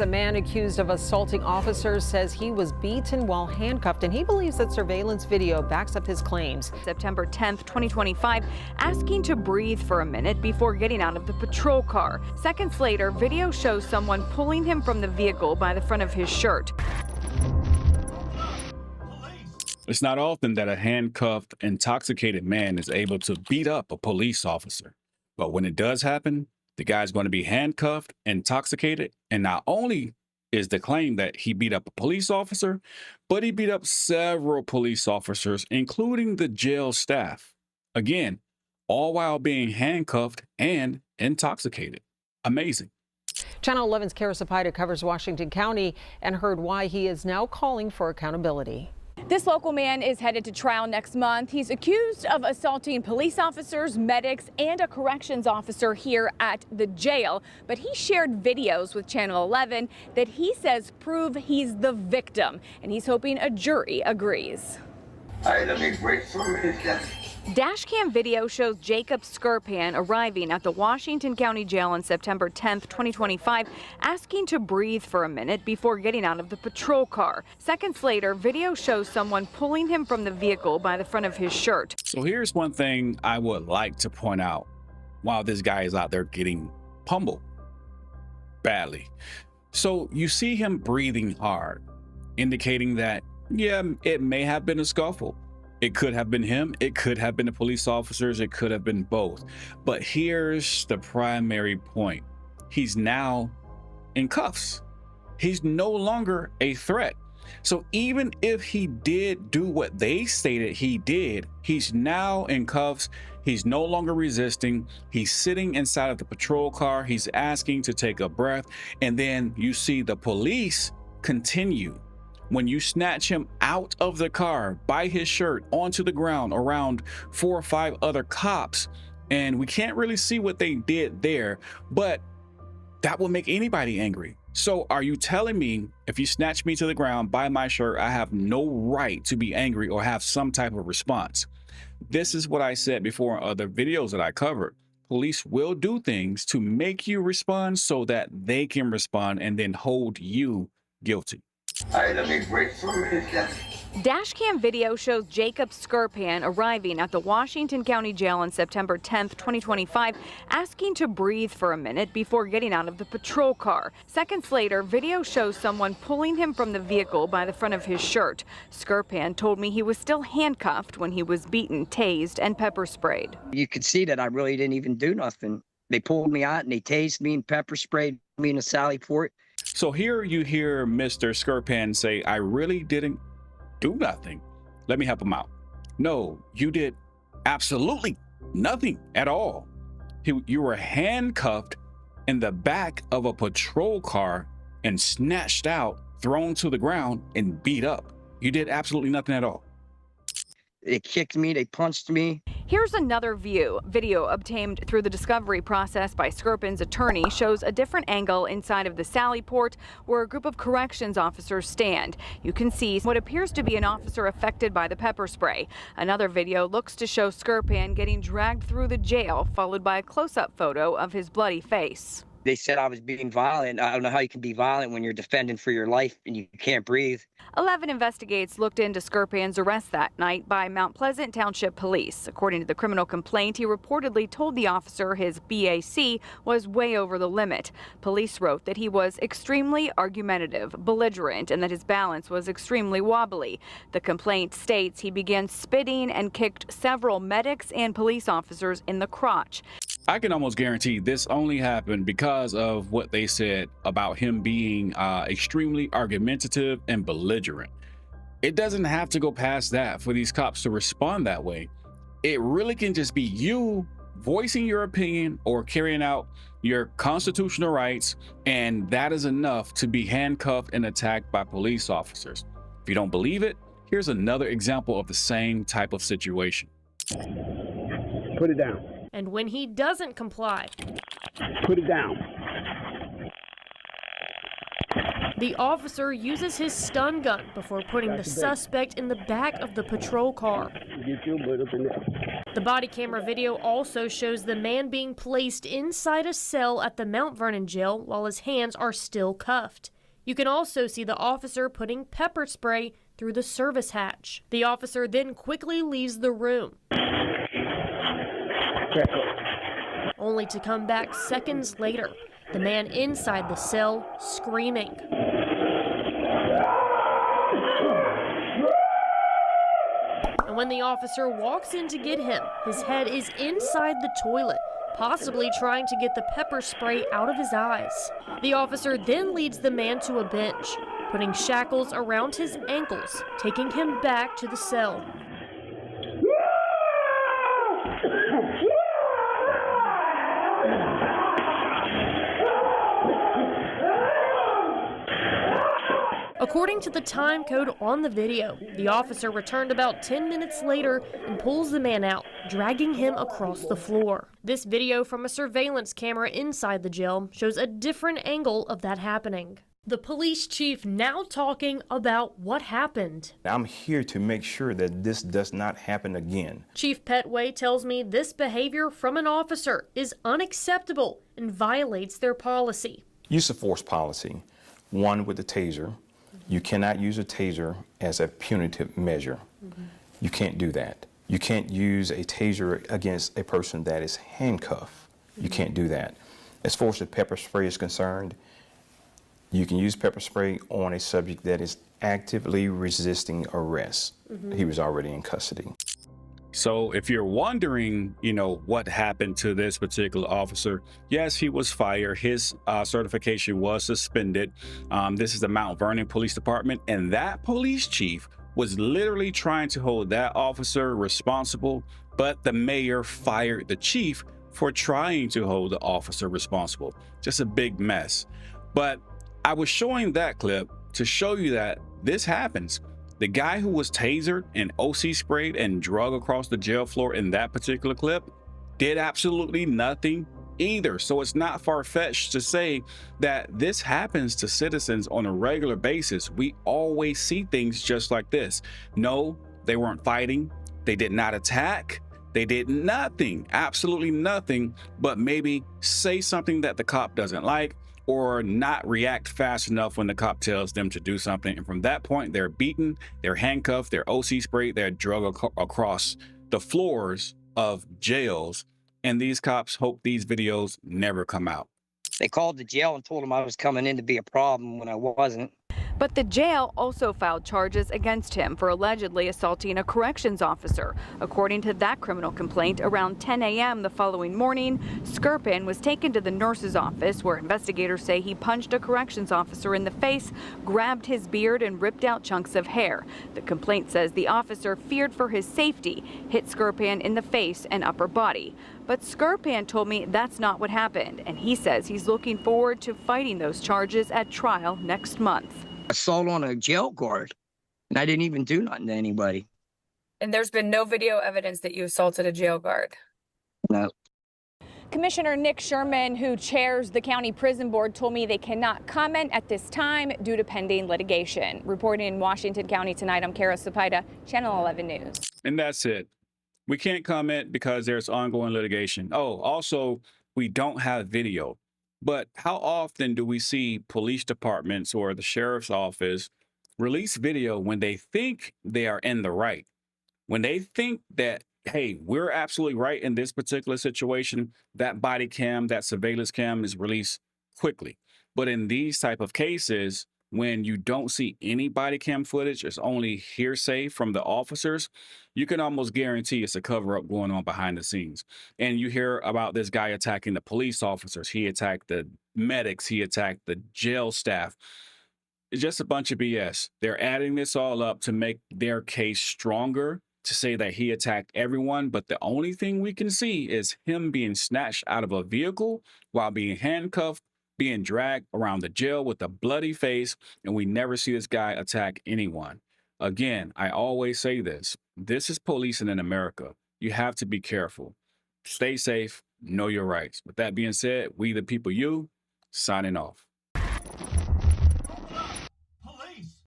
The man accused of assaulting officers says he was beaten while handcuffed, and he believes that surveillance video backs up his claims. September 10th, 2025, asking to breathe for a minute before getting out of the patrol car. Seconds later, video shows someone pulling him from the vehicle by the front of his shirt. It's not often that a handcuffed, intoxicated man is able to beat up a police officer. But when it does happen, the guy's going to be handcuffed, intoxicated, and not only is the claim that he beat up a police officer, but he beat up several police officers, including the jail staff. Again, all while being handcuffed and intoxicated. Amazing. Channel 11's Kara Sapida covers Washington County and heard why he is now calling for accountability. This local man is headed to trial next month. He's accused of assaulting police officers, medics, and a corrections officer here at the jail. But he shared videos with Channel 11 that he says prove he's the victim, and he's hoping a jury agrees. All right, let me break for a minute. Dashcam video shows Jacob Skirpan arriving at the Washington County Jail on September 10th, 2025, asking to breathe for a minute before getting out of the patrol car. Seconds later, video shows someone pulling him from the vehicle by the front of his shirt. So here's one thing I would like to point out while this guy is out there getting pummeled badly. So you see him breathing hard, indicating that, yeah, it may have been a scuffle. It could have been him. It could have been the police officers. It could have been both. But here's the primary point. He's now in cuffs. He's no longer a threat. So even if he did do what they stated he did, he's now in cuffs. He's no longer resisting. He's sitting inside of the patrol car. He's asking to take a breath. And then you see the police continue. When you snatch him out of the car by his shirt onto the ground around 4 or 5 other cops, and we can't really see what they did there, but that will make anybody angry. So are you telling me if you snatch me to the ground by my shirt, I have no right to be angry or have some type of response? This is what I said before in other videos that I covered. Police will do things to make you respond so that they can respond and then hold you guilty. All right, let me break for a minute. Dashcam video shows Jacob Skirpan arriving at the Washington County Jail on September 10th, 2025, asking to breathe for a minute before getting out of the patrol car. Seconds later, video shows someone pulling him from the vehicle by the front of his shirt. Skirpan told me he was still handcuffed when he was beaten, tased, and pepper sprayed. You could see that I really didn't even do nothing. They pulled me out and they tased me and pepper sprayed me in a Sally Port. So here you hear Mr. Skirpan say, I really didn't do nothing. Let me help him out. No, you did absolutely nothing at all. You were handcuffed in the back of a patrol car and snatched out, thrown to the ground, and beat up. You did absolutely nothing at all. They kicked me, they punched me. Here's another view. Video obtained through the discovery process by Skirpan's attorney shows a different angle inside of the Sally Port where a group of corrections officers stand. You can see what appears to be an officer affected by the pepper spray. Another video looks to show Skirpan getting dragged through the jail, followed by a close-up photo of his bloody face. They said I was being violent. I don't know how you can be violent when you're defending for your life and you can't breathe. 11 investigates looked into Skirpan's arrest that night by Mount Pleasant Township Police. According to the criminal complaint, he reportedly told the officer his BAC was way over the limit. Police wrote that he was extremely argumentative, belligerent, and that his balance was extremely wobbly. The complaint states he began spitting and kicked several medics and police officers in the crotch. I can almost guarantee this only happened because of what they said about him being extremely argumentative and belligerent. It doesn't have to go past that for these cops to respond that way. It really can just be you voicing your opinion or carrying out your constitutional rights, and that is enough to be handcuffed and attacked by police officers. If you don't believe it, here's another example of the same type of situation. Put it down. And when he doesn't comply, Put it down. the officer uses his stun gun before putting the suspect in the back of the patrol car. Get your butt up in there. The body camera video also shows the man being placed inside a cell at the Mount Vernon jail while his hands are still cuffed. You can also see the officer putting pepper spray through the service hatch. The officer then quickly leaves the room, only to come back seconds later, the man inside the cell screaming. And when the officer walks in to get him, his head is inside the toilet, possibly trying to get the pepper spray out of his eyes. The officer then leads the man to a bench, putting shackles around his ankles, taking him back to the cell. According to the time code on the video, the officer returned about 10 minutes later and pulls the man out, dragging him across the floor. This video from a surveillance camera inside the jail shows a different angle of that happening. The police chief now talking about what happened. I'm here to make sure that this does not happen again. Chief Petway tells me this behavior from an officer is unacceptable and violates their policy. Use of force policy, one with the taser. You cannot use a taser as a punitive measure. You can't do that. You can't use a taser against a person that is handcuffed. You can't do that. As far as the pepper spray is concerned, you can use pepper spray on a subject that is actively resisting arrest. He was already in custody. So if you're wondering, what happened to this particular officer, yes, he was fired. His certification was suspended. This is the Mount Vernon Police Department, and that police chief was literally trying to hold that officer responsible, but the mayor fired the chief for trying to hold the officer responsible. Just a big mess. But I was showing that clip to show you that this happens. The guy who was tasered and OC sprayed and drug across the jail floor in that particular clip did absolutely nothing either. So it's not far-fetched to say that this happens to citizens on a regular basis. We always see things just like this. No, they weren't fighting. They did not attack. They did nothing, absolutely nothing, but maybe say something that the cop doesn't like, or not react fast enough when the cop tells them to do something. And from that point, they're beaten, they're handcuffed, they're OC sprayed, they're drug across the floors of jails. And these cops hope these videos never come out. They called the jail and told them I was coming in to be a problem when I wasn't. But the jail also filed charges against him for allegedly assaulting a corrections officer. According to that criminal complaint, around 10 a.m. the following morning, Skirpin was taken to the nurse's office where investigators say he punched a corrections officer in the face, grabbed his beard, and ripped out chunks of hair. The complaint says the officer feared for his safety, hit Skirpin in the face and upper body. But Skirpin told me that's not what happened, and he says he's looking forward to fighting those charges at trial next month. Assault on a jail guard, and I didn't even do nothing to anybody. And there's been no video evidence that you assaulted a jail guard? No. Commissioner Nick Sherman, who chairs the county prison board, told me they cannot comment at this time due to pending litigation. Reporting in Washington County tonight, I'm Kara Sapida, Channel 11 News. And that's it. We can't comment because there's ongoing litigation. Oh, also, we don't have video. But how often do we see police departments or the sheriff's office release video when they think they are in the right? When they think that, hey, we're absolutely right in this particular situation, that body cam, that surveillance cam is released quickly. But in these type of cases, when you don't see any body cam footage, it's only hearsay from the officers, you can almost guarantee it's a cover up going on behind the scenes. And you hear about this guy attacking the police officers. He attacked the medics. He attacked the jail staff. It's just a bunch of BS. They're adding this all up to make their case stronger, to say that he attacked everyone. But the only thing we can see is him being snatched out of a vehicle while being handcuffed, being dragged around the jail with a bloody face, and we never see this guy attack anyone. Again, I always say this. This is policing in America. You have to be careful. Stay safe. Know your rights. With that being said, we the people, you, signing off.